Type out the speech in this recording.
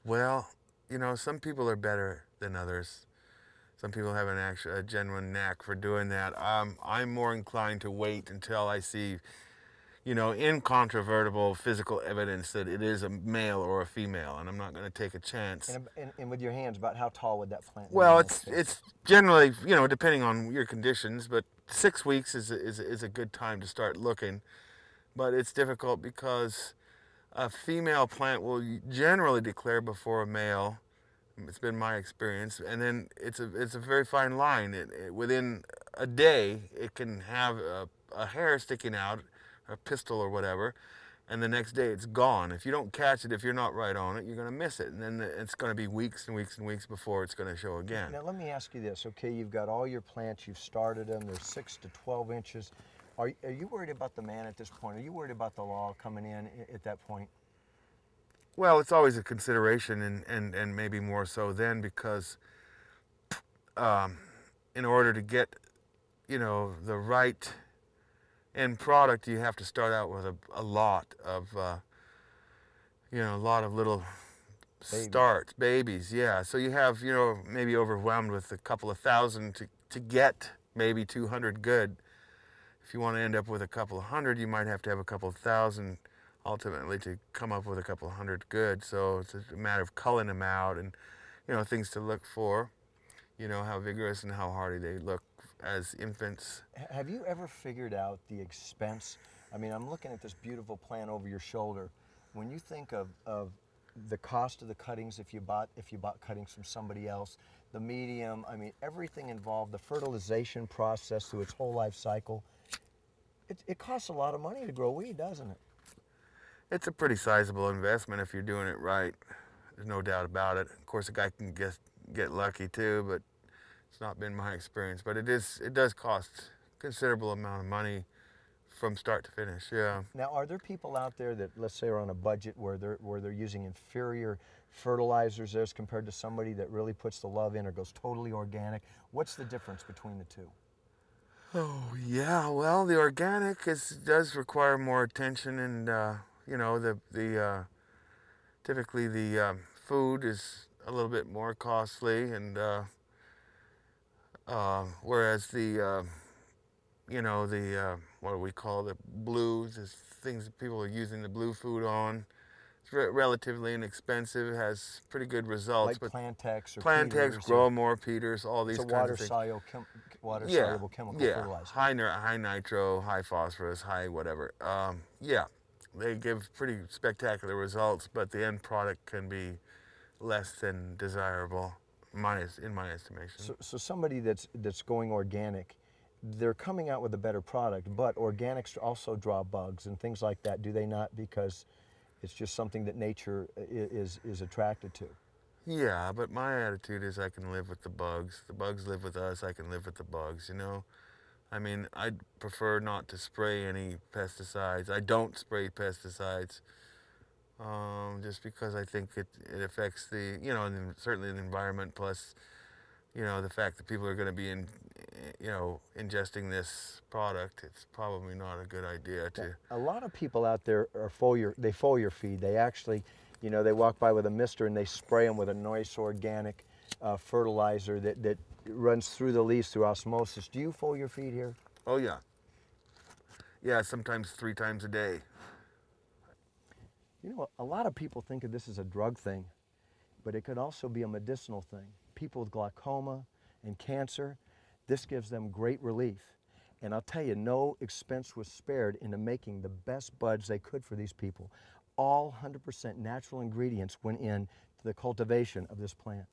Well, you know, some people are better than others. Some people have a genuine knack for doing that. I'm more inclined to wait until I see, you know, incontrovertible physical evidence that it is a male or a female, and I'm not going to take a chance. And with your hands, about how tall would that plant be? Well, it's generally, you know, depending on your conditions, but 6 weeks is a good time to start looking. But it's difficult because a female plant will generally declare before a male. It's been my experience, and then it's a very fine line. Within a day, it can have a hair sticking out, a pistil or whatever, and the next day it's gone. If you don't catch it, if you're not right on it, you're going to miss it, and then it's going to be weeks and weeks and weeks before it's going to show again. Now let me ask you this. Okay, you've got all your plants, you've started them. They're 6 to 12 inches. Are you worried about the man at this point? Are you worried about the law coming in at that point? Well, it's always a consideration, and maybe more so then, because in order to get, you know, the right end product, you have to start out with a lot of, you know, a lot of little babies, yeah. So you have, you know, maybe overwhelmed with a couple of thousand to get maybe 200 good. If you want to end up with a couple of hundred, you might have to have a couple of thousand ultimately to come up with a couple of hundred good. So it's a matter of culling them out, and, you know, things to look for, you know, how vigorous and how hardy they look as infants. Have you ever figured out the expense? I mean, I'm looking at this beautiful plant over your shoulder. When you think of the cost of the cuttings, if you bought cuttings from somebody else, the medium, I mean, everything involved, the fertilization process through its whole life cycle, it costs a lot of money to grow weed, doesn't it? It's a pretty sizable investment if you're doing it right. There's no doubt about it. Of course, a guy can get lucky too, but it's not been my experience. But it does cost a considerable amount of money from start to finish. Yeah. Now, are there people out there that, let's say, are on a budget where they're using inferior fertilizers as compared to somebody that really puts the love in or goes totally organic? What's the difference between the two? Oh yeah, well, the organic does require more attention, and you know, typically the food is a little bit more costly, and whereas the you know, the what do we call the blues, is things that people are using the blue food on. It's relatively inexpensive, has pretty good results. Like Plantex or Plantex, Peters, Grow More, Peters, all these kinds of things. Water-soluble chemical fertilizer. High nitro, high phosphorus, high whatever. Yeah, they give pretty spectacular results, but the end product can be less than desirable, in my estimation. So somebody that's going organic, they're coming out with a better product, but organics also draw bugs and things like that, do they not? Because it's just something that nature is attracted to. Yeah, but my attitude is I can live with the bugs. The bugs live with us, I can live with the bugs, you know? I mean, I'd prefer not to spray any pesticides. I don't spray pesticides just because I think it affects the, you know, certainly the environment, plus, you know, the fact that people are going to be you know, ingesting this product. It's probably not a good idea to. A lot of people out there are foliar feed. They actually, you know, they walk by with a mister and they spray them with a nice organic fertilizer that runs through the leaves through osmosis. Do you foliar feed here? Oh yeah. Yeah, sometimes 3 times a day. You know, a lot of people think of this as a drug thing, but it could also be a medicinal thing. People with glaucoma and cancer, this gives them great relief. And I'll tell you, no expense was spared into making the best buds they could for these people. All 100% natural ingredients went in to the cultivation of this plant.